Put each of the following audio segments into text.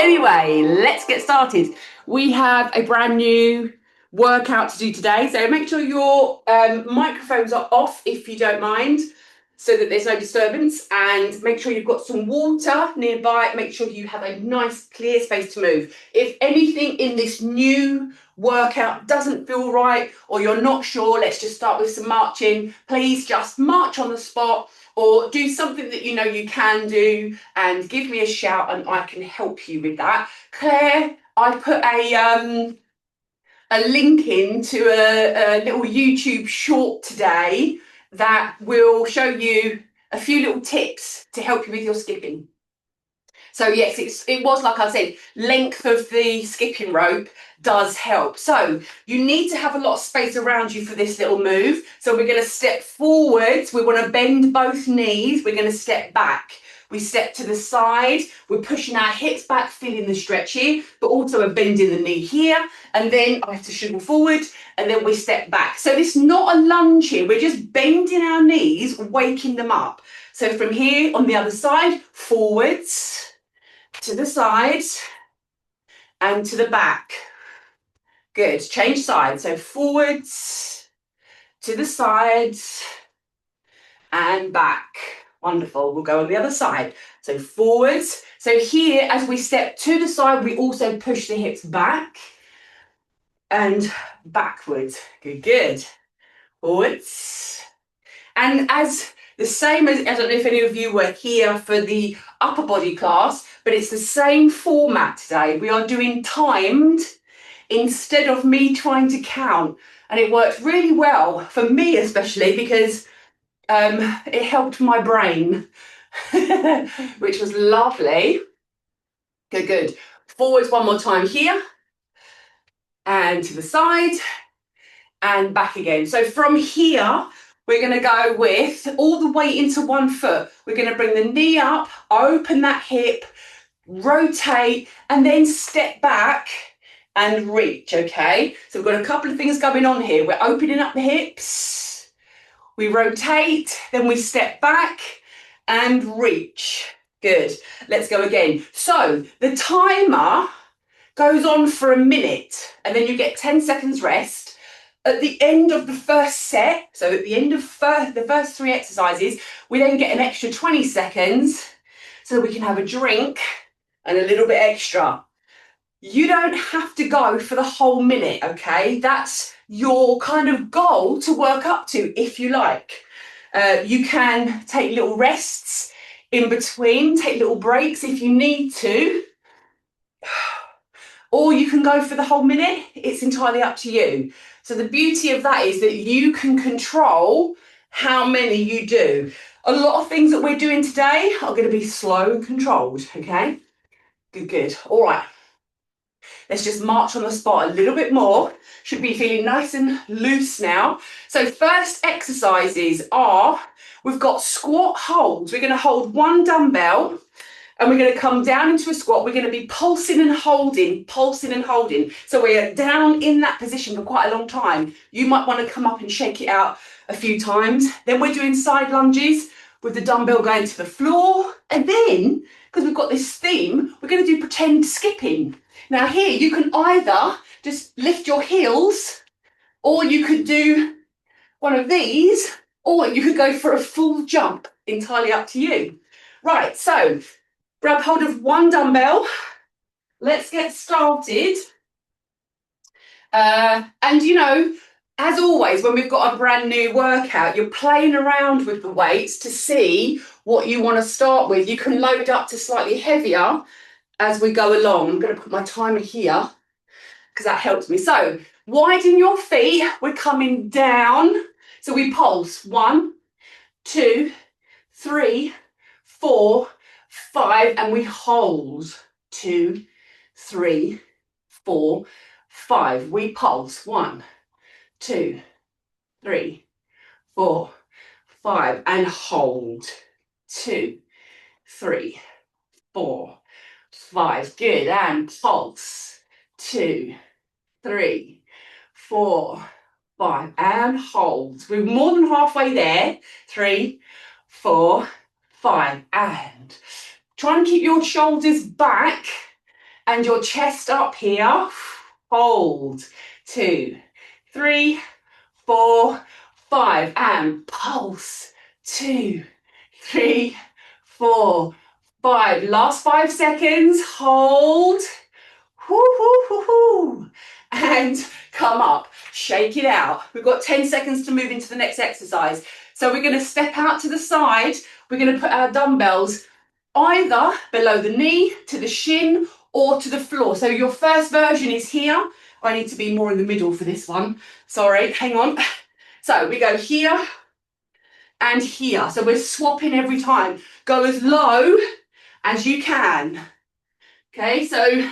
Anyway, let's get started. We have a brand new workout to do today. So make sure your microphones are off if you don't mind, so that there's no disturbance. And make sure you've got some water nearby. Make sure you have a nice clear space to move. If anything in this new workout doesn't feel right or you're not sure, let's just start with some marching. Please just march on the spot or do something that you know you can do and give me a shout and I can help you with that. Claire, I put a link into a little YouTube short today that will show you a few little tips to help you with your skipping. So yes, it was, like I said, length of the skipping rope does help. So you need to have a lot of space around you for this little move. So we're going to step forwards. We want to bend both knees. We're going to step back. We step to the side. We're pushing our hips back, feeling the stretch here, but also a bend in the knee here. And then I have to swivel forward and then we step back. So this is not a lunge here. We're just bending our knees, waking them up. So from here on the other side, forwards, to the side and to the back. Good. Change sides. So forwards, to the sides and back. Wonderful. We'll go on the other side. So forwards. So here, as we step to the side, we also push the hips back and backwards. Good, good. Forwards. And as the same as, I don't know if any of you were here for the upper body class, but it's the same format today. We are doing timed instead of me trying to count. And it worked really well for me, especially because it helped my brain, which was lovely. Good, good. Forwards one more time here and to the side and back again. So from here, we're going to go with all the weight into one foot. We're going to bring the knee up, open that hip, rotate, and then step back and reach, okay? So we've got a couple of things going on here. We're opening up the hips, we rotate, then we step back and reach. Good. Let's go again. So the timer goes on for a minute, and then you get 10 seconds rest. At the end of the first set, so at the end of the first 3 exercises, we then get an extra 20 seconds so we can have a drink and a little bit extra. You don't have to go for the whole minute, okay? That's your kind of goal to work up to if you like. You can take little rests in between, take little breaks if you need to, or you can go for the whole minute. It's entirely up to you. So the beauty of that is that you can control how many you do. A lot of things that we're doing today are going to be slow and controlled, okay? Good, good. All right. Let's just march on the spot a little bit more. Should be feeling nice and loose now. So first exercises are, we've got squat holds. We're going to hold one dumbbell and we're going to come down into a squat. We're going to be pulsing and holding, pulsing and holding. So we're down in that position for quite a long time. You might want to come up and shake it out a few times. Then we're doing side lunges with the dumbbell going to the floor. And then, because we've got this theme, we're going to do pretend skipping. Now here, you can either just lift your heels, or you could do one of these, or you could go for a full jump, entirely up to you. Right, so grab hold of one dumbbell. Let's get started. And you know, as always, when we've got a brand new workout, you're playing around with the weights to see what you want to start with. You can load up to slightly heavier as we go along. I'm going to put my timer here because that helps me. So widen your feet. We're coming down. So we pulse 1, 2, 3, 4, 5, and we hold 2, 3, 4, 5. We pulse 1, 2, 3, 4, 5, and hold 2, 3, 4, 5. Good. And pulse 2, 3, 4, 5, and hold. We're more than halfway there. 3, 4, 5, and try and keep your shoulders back and your chest up here. Hold. 2, 3, 4, 5, and pulse. 2, 3, 4, 5. Last 5 seconds. Hold. Whoo, whoo, whoo, whoo. And come up. Shake it out. We've got 10 seconds to move into the next exercise. So we're going to step out to the side. We're going to put our dumbbells either below the knee, to the shin, or to the floor. So your first version is here. I need to be more in the middle for this one. Sorry, hang on. So we go here and here. So we're swapping every time. Go as low as you can. Okay, so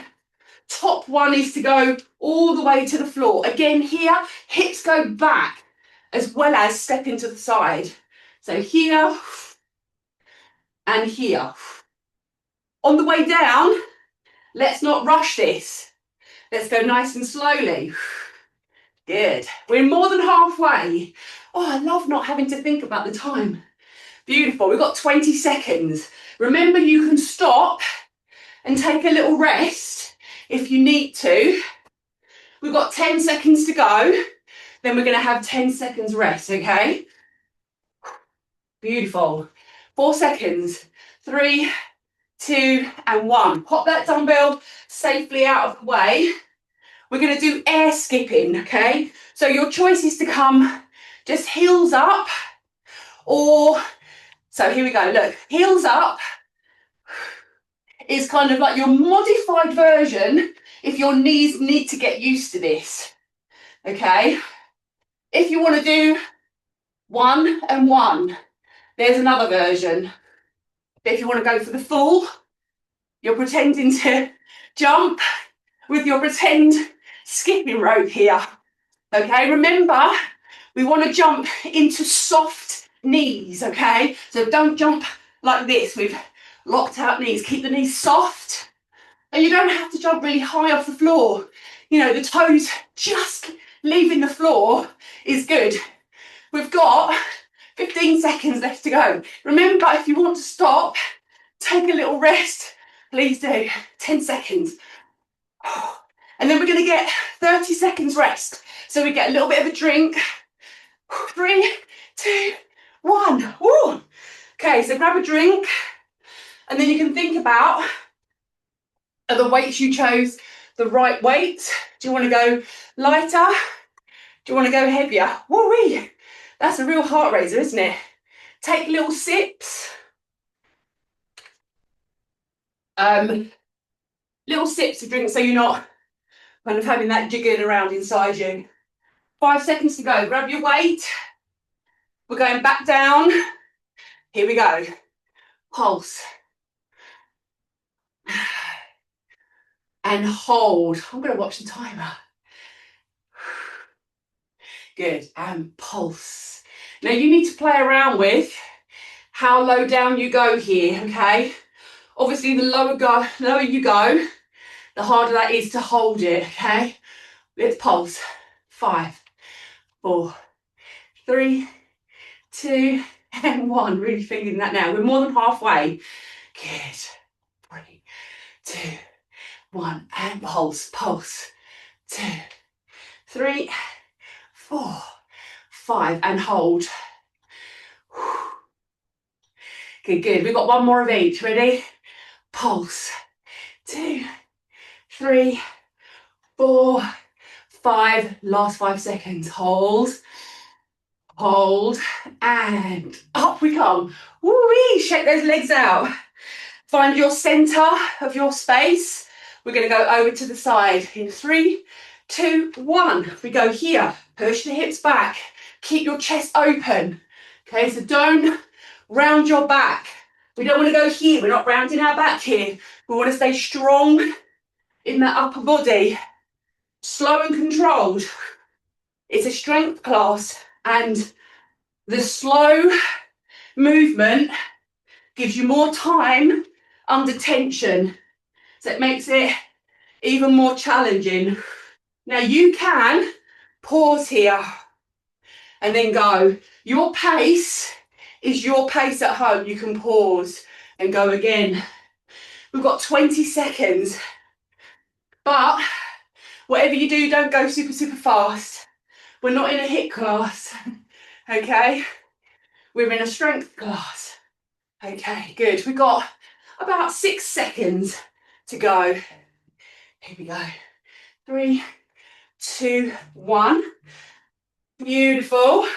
top one is to go all the way to the floor. Again here, hips go back as well as step into the side. So here and here. On the way down, let's not rush this. Let's go nice and slowly. Good. We're more than halfway. Oh, I love not having to think about the time. Beautiful. We've got 20 seconds. Remember, you can stop and take a little rest if you need to. We've got 10 seconds to go. Then we're going to have 10 seconds rest, okay? Beautiful. 4 seconds. 3, 2, and 1. Pop that dumbbell safely out of the way. We're going to do air skipping, okay? So your choice is to come just heels up, or, so here we go, look, heels up is kind of like your modified version if your knees need to get used to this, okay? If you want to do 1 and 1, there's another version. But if you want to go for the full, you're pretending to jump with your pretend skipping rope here. Okay, remember, we want to jump into soft knees, okay? So don't jump like this with locked out knees. Keep the knees soft. And you don't have to jump really high off the floor. You know, the toes just leaving the floor is good. We've got 15 seconds left to go. Remember, if you want to stop, take a little rest, please do. 10 seconds. And then we're going to get 30 seconds rest. So we get a little bit of a drink. 3, 2, 1. Woo. Okay, so grab a drink. And then you can think about, are the weights you chose the right weights? Do you want to go lighter? Do you want to go heavier? Woo-wee. That's a real heart raiser, isn't it? Take little sips. Little sips of drink so you're not kind of having that jiggling around inside you. 5 seconds to go. Grab your weight. We're going back down. Here we go. Pulse. And hold. I'm going to watch the timer. Good. And pulse. Now you need to play around with how low down you go here, okay? Obviously, the lower you go, the harder that is to hold it, okay? Let's pulse. 5, 4, 3, 2, and 1. Really feeling that now. We're more than halfway. Good. 3, 2, 1, and pulse, pulse. 2, 3, 4, 5, and hold. Good, good. We've got one more of each. Ready? Pulse. 2, 3, 4, 5. Last 5 seconds. Hold. Hold. And up we come. Woo-wee. Shake those legs out. Find your center of your space. We're going to go over to the side in 3, 2, 1. We go here. Push the hips back. Keep your chest open. Okay, so don't round your back. We don't want to go here. We're not rounding our back here. We want to stay strong in that upper body. Slow and controlled. It's a strength class, and the slow movement gives you more time under tension. So it makes it even more challenging. Now you can pause here and then go. Your pace is your pace at home. You can pause and go again. We've got 20 seconds. But whatever you do, don't go super, super fast. We're not in a HIIT class, okay? We're in a strength class. Okay, good. We've got about 6 seconds to go. Here we go. 3, 2, 1. Beautiful.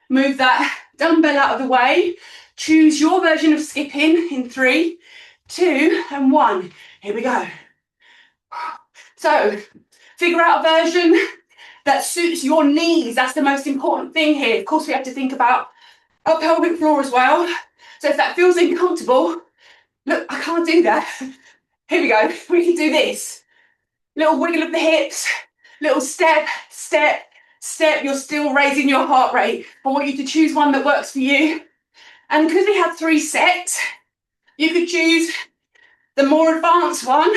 Move that dumbbell out of the way. Choose your version of skipping in 3, 2, and 1. Here we go. So, figure out a version that suits your knees. That's the most important thing here. Of course, we have to think about our pelvic floor as well. So if that feels uncomfortable, look, I can't do that. Here we go. We can do this. Little wiggle of the hips, little step, step, step. You're still raising your heart rate. I want you to choose one that works for you. And because we have 3 sets, you could choose the more advanced one.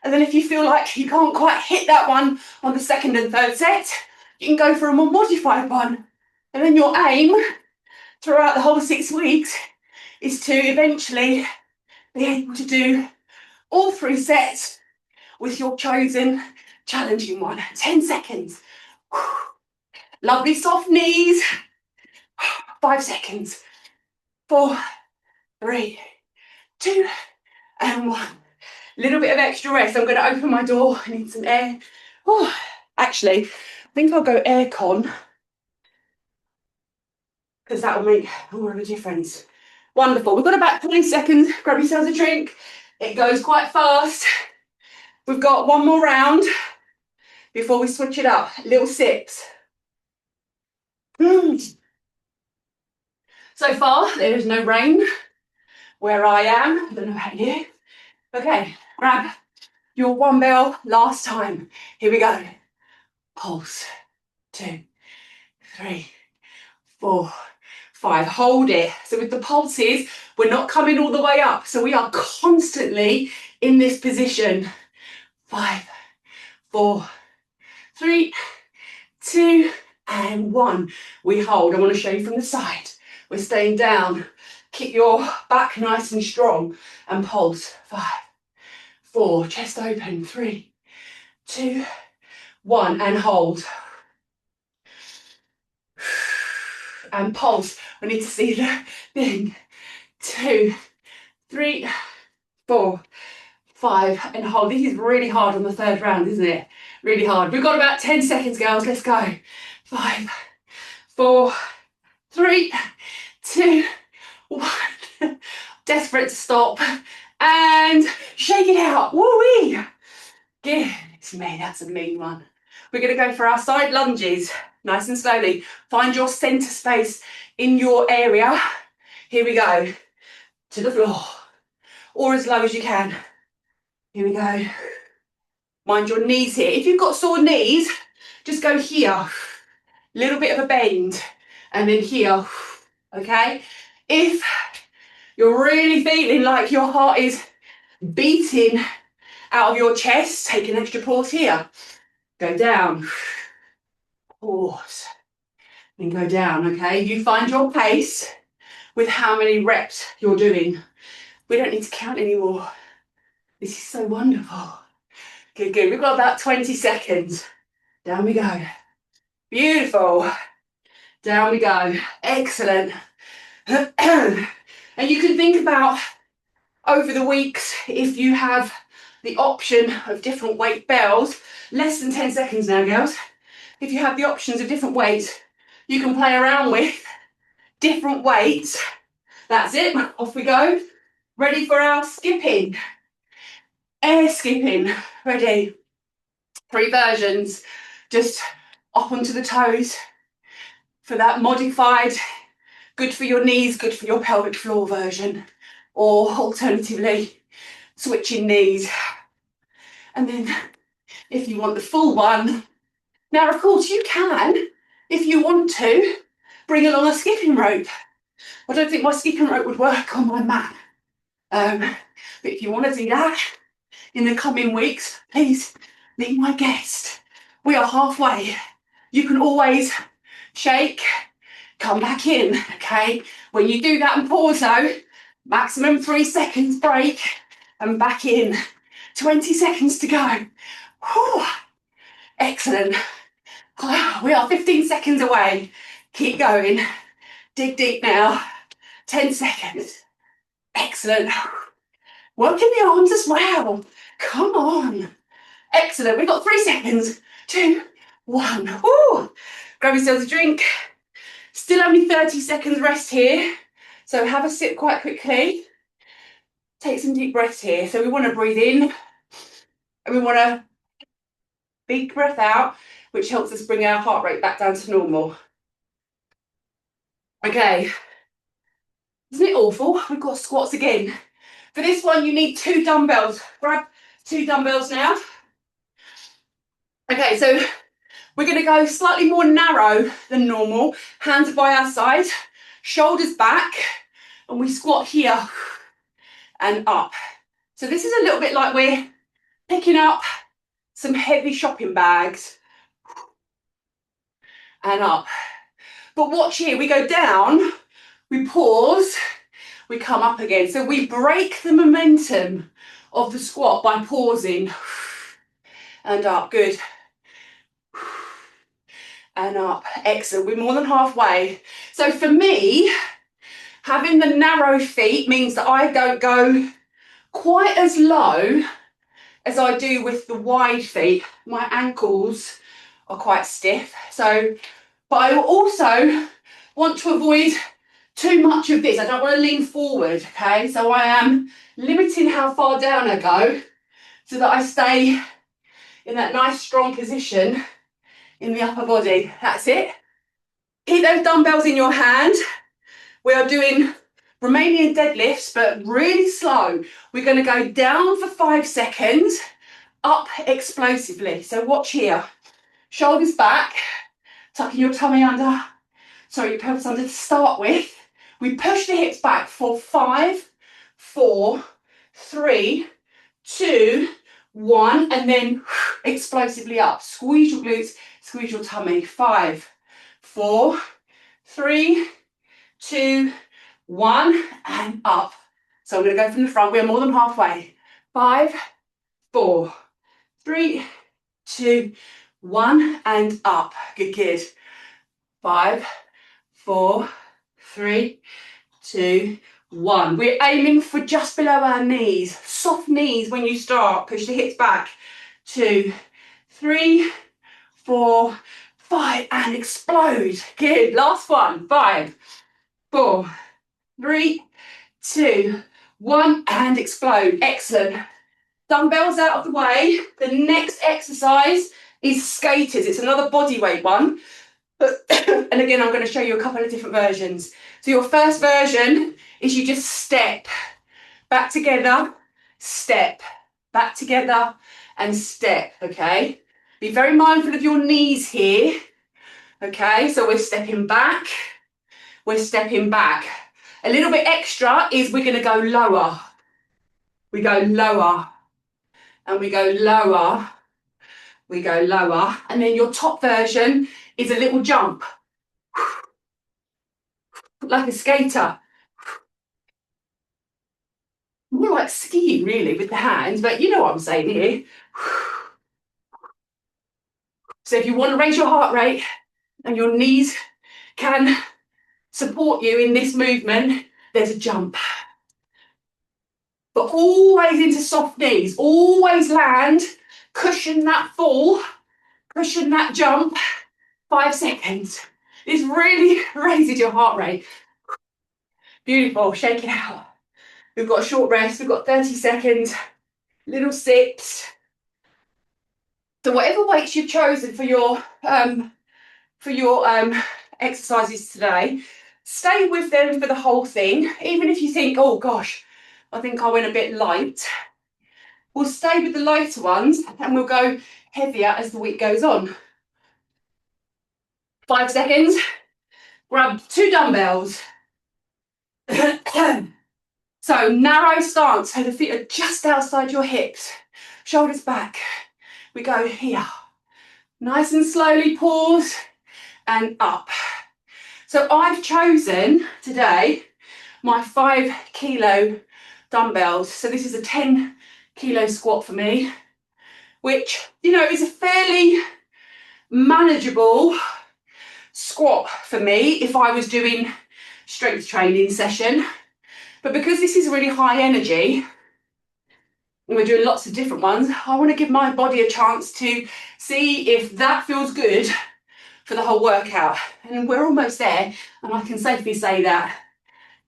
And then if you feel like you can't quite hit that one on the 2nd and 3rd set, you can go for a more modified one. And then your aim throughout the whole 6 weeks is to eventually be able to do all 3 sets with your chosen challenging one. 10 seconds. Lovely soft knees. 5 seconds. 4, 3, 2, and 1. Little bit of extra rest. I'm going to open my door. I need some air. Oh, actually, I think I'll go air con because that will make more of a difference. Wonderful. We've got about 20 seconds. Grab yourselves a drink. It goes quite fast. We've got one more round before we switch it up. Little sips. So far, there is no rain where I am. I don't know about you. Okay, grab your 1 bell last time. Here we go. Pulse. 2, 3, 4, 5. Hold it. So with the pulses, we're not coming all the way up. So we are constantly in this position. 5, 4, 3, 2, and 1. We hold. I want to show you from the side. We're staying down. Keep your back nice and strong and pulse. 5, 4, chest open. 3, 2, 1, and hold. And pulse. I need to see the thing. 2, 3, 4, 5, and hold. This is really hard on the 3rd round, isn't it? Really hard. We've got about 10 seconds, girls. Let's go. 5, 4, 3, 2, 1. Desperate to stop. And shake it out. Woo-wee. Goodness me, that's a mean one. We're going to go for our side lunges. Nice and slowly. Find your centre space in your area. Here we go. To the floor. Or as low as you can. Here we go. Mind your knees here. If you've got sore knees, just go here. Little bit of a bend. And then here. Okay? If you're really feeling like your heart is beating out of your chest, take an extra pause here. Go down. Pause. Then go down, okay? You find your pace with how many reps you're doing. We don't need to count anymore. This is so wonderful. Good, good. We've got about 20 seconds. Down we go. Beautiful. Down we go. Excellent. And you can think about over the weeks, if you have the option of different weight bells, less than 10 seconds now, girls. If you have the options of different weights, you can play around with different weights. That's it. Off we go. Ready for our skipping. Air skipping. Ready. 3 versions. Just up onto the toes for that modified, good for your knees, good for your pelvic floor version. Or alternatively, switching knees. And then if you want the full one, now of course you can, if you want to, bring along a skipping rope. I don't think my skipping rope would work on my mat. But if you want to do that in the coming weeks, please be my guest. We are halfway. You can always shake, come back in, okay? When you do that and pause though, maximum 3 seconds break and back in. 20 seconds to go. Whew. Excellent. We are 15 seconds away. Keep going. Dig deep now. 10 seconds. Excellent. Working the arms as well. Come on. Excellent. We've got 3 seconds. 2, 1. Woo. Grab yourselves a drink. Still only 30 seconds rest here. So have a sip quite quickly. Take some deep breaths here. So we want to breathe in and we want a big breath out, which helps us bring our heart rate back down to normal. Okay. Isn't it awful? We've got squats again. For this one, you need 2 dumbbells. Grab 2 dumbbells now. Okay, so we're going to go slightly more narrow than normal. Hands are by our side, shoulders back, and we squat here and up. So this is a little bit like we're picking up some heavy shopping bags and up. But watch here, we go down, we pause, we come up again. So we break the momentum of the squat by pausing and up. Good. And up. Excellent. We're more than halfway. So for me, having the narrow feet means that I don't go quite as low as I do with the wide feet. My ankles are quite stiff. So, but I also want to avoid too much of this. I don't want to lean forward, okay? So I am limiting how far down I go so that I stay in that nice strong position in the upper body. That's it. Keep those dumbbells in your hand. We are doing Romanian deadlifts, but really slow. We're going to go down for 5 seconds, up explosively. So watch here. Shoulders back, tucking your tummy under, your pelvis under to start with. We push the hips back for 5, 4, 3, 2, 1, and then explosively up. Squeeze your glutes, squeeze your tummy. 5, 4, 3, 2, 1, and up. So I'm going to go from the front. We are more than halfway. 5, 4, 3, 2, 1, and up. Good, good. 5, 4, 3, 2, 1. We're aiming for just below our knees. Soft knees when you start. Push the hips back. 2, 3, 4, 5, and explode. Good. Last one. 5, 4, 3, 2, 1, and explode. Excellent. Dumbbells out of the way. The next exercise is skaters. It's another body weight one. And again, I'm going to show you a couple of different versions. So your first version is you just step back together, step back together, and step, okay? Be very mindful of your knees here, okay? So we're stepping back, we're stepping back. A little bit extra is we're going to go lower. We go lower, and we go lower, we go lower. And then your top version is a little jump, like a skater. More like skiing, really, with the hands, but you know what I'm saying here. So if you want to raise your heart rate and your knees can support you in this movement, there's a jump. But always into soft knees, always land, cushion that fall, cushion that jump. 5 seconds. This really raises your heart rate. Beautiful, shake it out. We've got a short rest, we've got 30 seconds, little sips. So whatever weights you've chosen for your exercises today, stay with them for the whole thing. Even if you think, oh gosh, I think I went a bit light, we'll stay with the lighter ones and we'll go heavier as the week goes on. 5 seconds, grab 2 dumbbells. So narrow stance, so the feet are just outside your hips, shoulders back. We go here, nice and slowly pause and up. So I've chosen today my 5 kilo dumbbells. So this is a 10 kilo squat for me, which, you know, is a fairly manageable squat for me if I was doing strength training session. But because this is really high energy, and we're doing lots of different ones, I want to give my body a chance to see if that feels good for the whole workout. And we're almost there, and I can safely say that,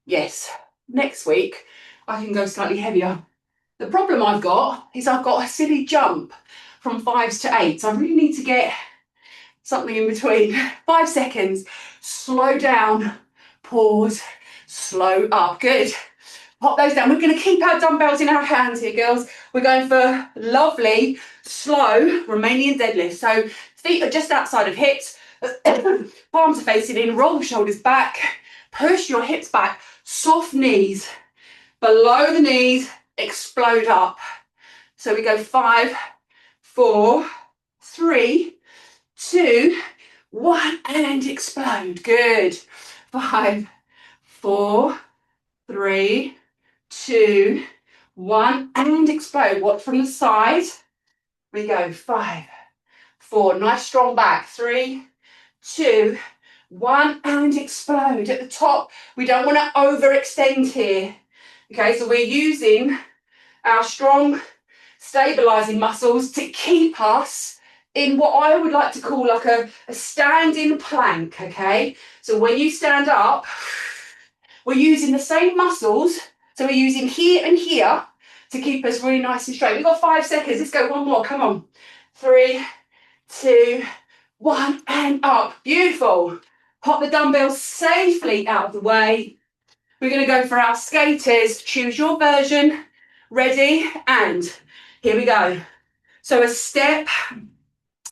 yes, next week I can go slightly heavier. The problem I've got is I've got a silly jump from 5s to 8s. I really need to get something in between. 5 seconds, slow down, pause, slow up. Good. Pop those down. We're going to keep our dumbbells in our hands here, girls. We're going for lovely, slow Romanian deadlift. So feet are just outside of hips, palms are facing in, roll the shoulders back, push your hips back, soft knees, below the knees, explode up. So we go 5, 4, 3, 2, 1, and explode. Good. 5, 4, 3, 2, 1, and explode. Watch from the side. We go 5, 4, nice strong back. 3, 2, 1, and explode. At the top, we don't want to overextend here. Okay, so we're using our strong stabilizing muscles to keep us in what I would like to call like a standing plank. Okay, so when you stand up, we're using the same muscles. So we're using here and here to keep us really nice and straight. We've got 5 seconds. Let's go one more. Come on. 3, 2, 1, and up. Beautiful. Pop the dumbbells safely out of the way. We're going to go for our skaters. Choose your version. Ready? And here we go. So a step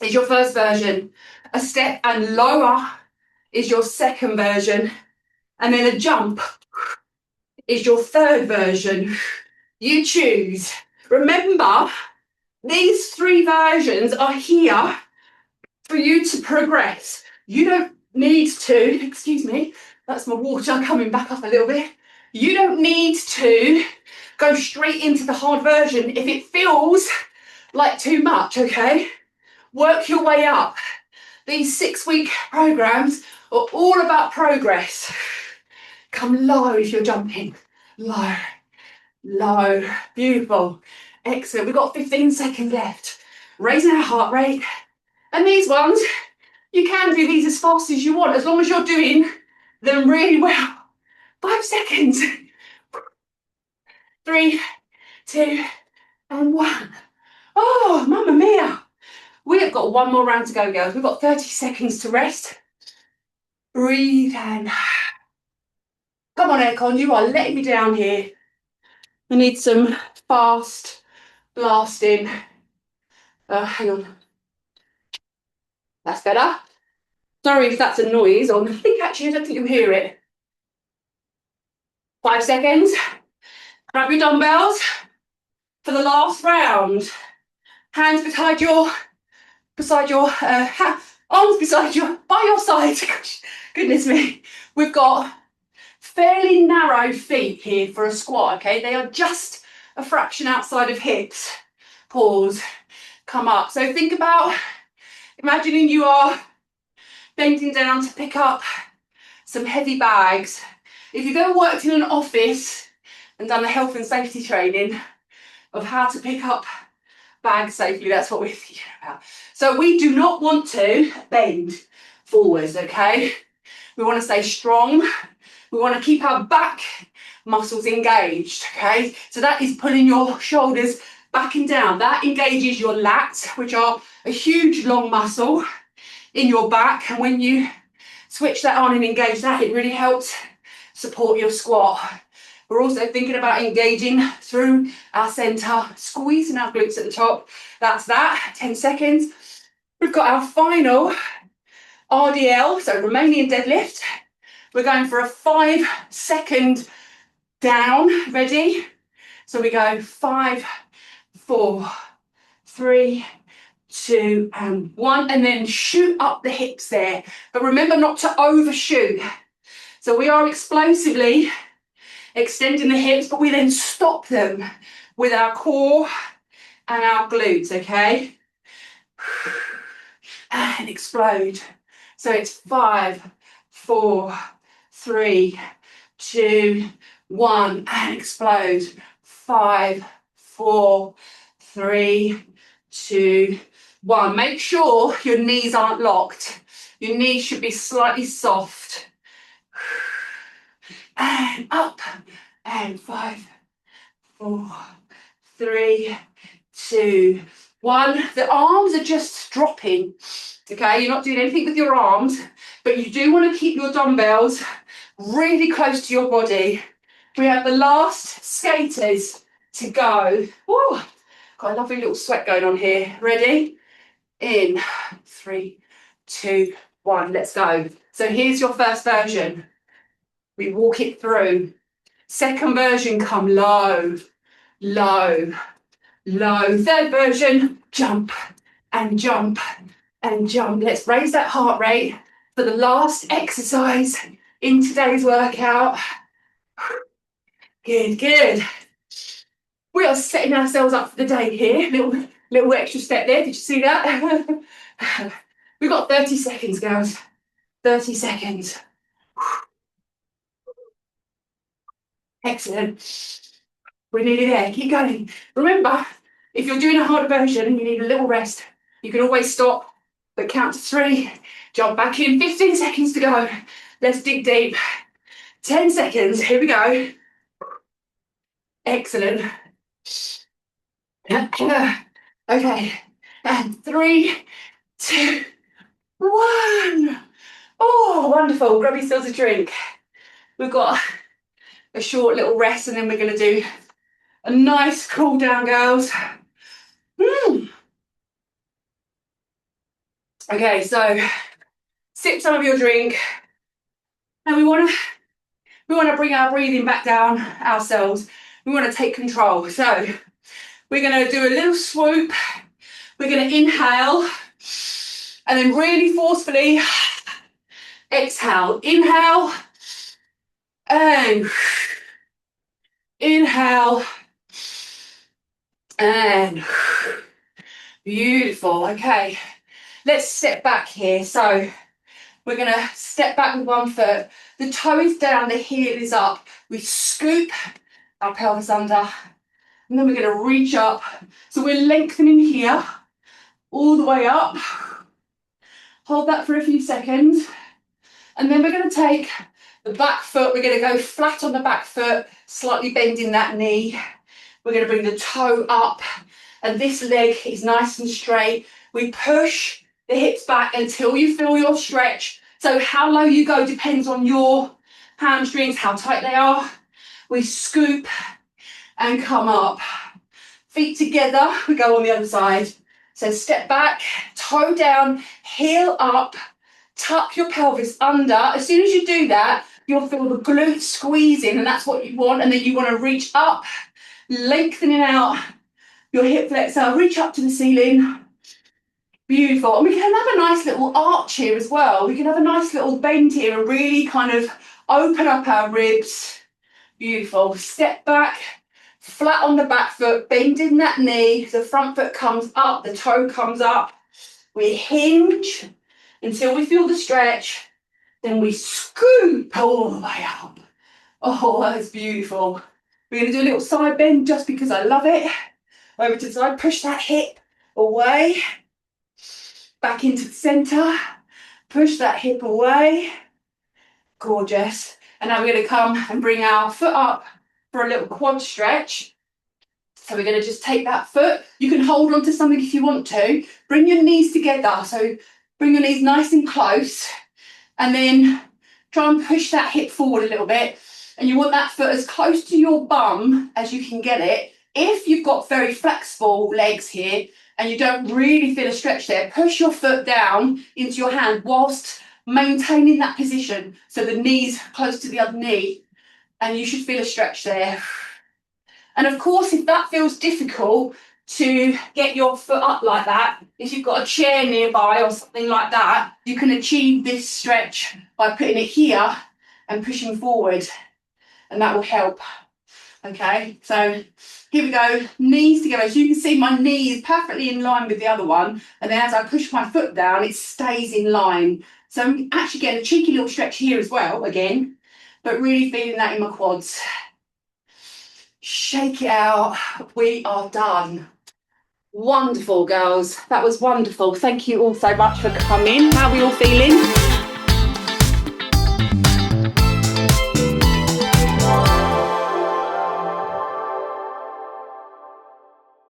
is your first version. A step and lower is your second version. And then a jump is your third version. You choose. Remember, these 3 versions are here for you to progress. You don't need to, excuse me, that's my water coming back up a little bit. You don't need to go straight into the hard version if it feels like too much, okay? Work your way up. These 6-week programs are all about progress. Come low if you're jumping. Low, low, beautiful. Excellent. We've got 15 seconds left. Raising our heart rate. And these ones, you can do these as fast as you want, as long as you're doing them really well. 5 seconds. 3, 2, and 1. Oh, mamma mia. We have got one more round to go, girls. We've got 30 seconds to rest. Breathe in. Come on, aircon, you are letting me down here. I need some fast blasting. Hang on. That's better. Sorry if that's a noise on. I think actually, I don't think you'll hear it. 5 seconds. Grab your dumbbells for the last round. Hands beside your, arms beside your, by your side. Goodness me. We've got fairly narrow feet here for a squat, okay? They are just a fraction outside of hips. Pause, come up. So think about imagining you are bending down to pick up some heavy bags. If you've ever worked in an office and done the health and safety training of how to pick up bags safely, that's what we're thinking about. So we do not want to bend forwards, okay? We want to stay strong. We want to keep our back muscles engaged, okay? So that is pulling your shoulders back and down. That engages your lats, which are a huge long muscle in your back. And when you switch that on and engage that, it really helps support your squat. We're also thinking about engaging through our center, squeezing our glutes at the top. That's that, 10 seconds. We've got our final RDL, so Romanian deadlift. We're going for a 5-second down. Ready? So we go 5, 4, 3, 2, and 1, and then shoot up the hips there. But remember not to overshoot. So we are explosively extending the hips, but we then stop them with our core and our glutes, okay? And explode. So it's 5, 4, 3, 2, 1, and explode. 5, 4, 3, 2, 1. Make sure your knees aren't locked. Your knees should be slightly soft. And up. And 5, 4, 3, 2, 1. The arms are just dropping. Okay, you're not doing anything with your arms, but you do want to keep your dumbbells really close to your body. We have the last skaters to go. Woo, got a lovely little sweat going on here. Ready? In 3, 2, 1. Let's go. So here's your first version. We walk it through. Second version, come low, low, low. Third version, jump and jump and jump. Let's raise that heart rate for the last exercise in today's workout. Good, good. We are setting ourselves up for the day here. Little extra step there. Did you see that? We've got 30 seconds, girls. 30 seconds. Excellent. We're nearly there. Keep going. Remember, if you're doing a harder version and you need a little rest, you can always stop, but count to 3, jump back in. 15 seconds to go. Let's dig deep. 10 seconds. Here we go. Excellent. Okay. And 3, 2, 1. Oh, wonderful. Grab yourselves a drink. We've got a short little rest and then we're going to do a nice cool down, girls. Okay, so sip some of your drink. And we want to bring our breathing back down ourselves. We want to take control. So we're going to do a little swoop. We're going to inhale and then really forcefully exhale. Inhale and inhale and beautiful. Okay, let's step back here. So we're going to step back with one foot. The toe is down, the heel is up. We scoop our pelvis under. And then we're going to reach up. So we're lengthening here, all the way up. Hold that for a few seconds. And then we're going to take the back foot. We're going to go flat on the back foot, slightly bending that knee. We're going to bring the toe up. And this leg is nice and straight. We push the hips back until you feel your stretch. So how low you go depends on your hamstrings, how tight they are. We scoop and come up. Feet together, we go on the other side. So step back, toe down, heel up, tuck your pelvis under. As soon as you do that, you'll feel the glutes squeezing, and that's what you want. And then you want to reach up, lengthening out your hip flexor, reach up to the ceiling. Beautiful. And we can have a nice little arch here as well. We can have a nice little bend here and really kind of open up our ribs. Beautiful. Step back, flat on the back foot, bending that knee. The front foot comes up, the toe comes up. We hinge until we feel the stretch. Then we scoop all the way up. Oh, that's beautiful. We're going to do a little side bend just because I love it. Over to the side, push that hip away. Back into the centre. Push that hip away. Gorgeous. And now we're going to come and bring our foot up for a little quad stretch. So we're going to just take that foot. You can hold on to something if you want to. Bring your knees together. So bring your knees nice and close. And then try and push that hip forward a little bit. And you want that foot as close to your bum as you can get it. If you've got very flexible legs here and you don't really feel a stretch there, push your foot down into your hand whilst maintaining that position. So the knee's close to the other knee and you should feel a stretch there. And of course, if that feels difficult to get your foot up like that, if you've got a chair nearby or something like that, you can achieve this stretch by putting it here and pushing forward. and that will help. Okay, so here we go, knees together. As you can see, my knee is perfectly in line with the other one, and then as I push my foot down, it stays in line. So I'm actually getting a cheeky little stretch here as well, again, but really feeling that in my quads. Shake it out. We are done. Wonderful, girls. That was wonderful. Thank you all so much for coming. How are we all feeling?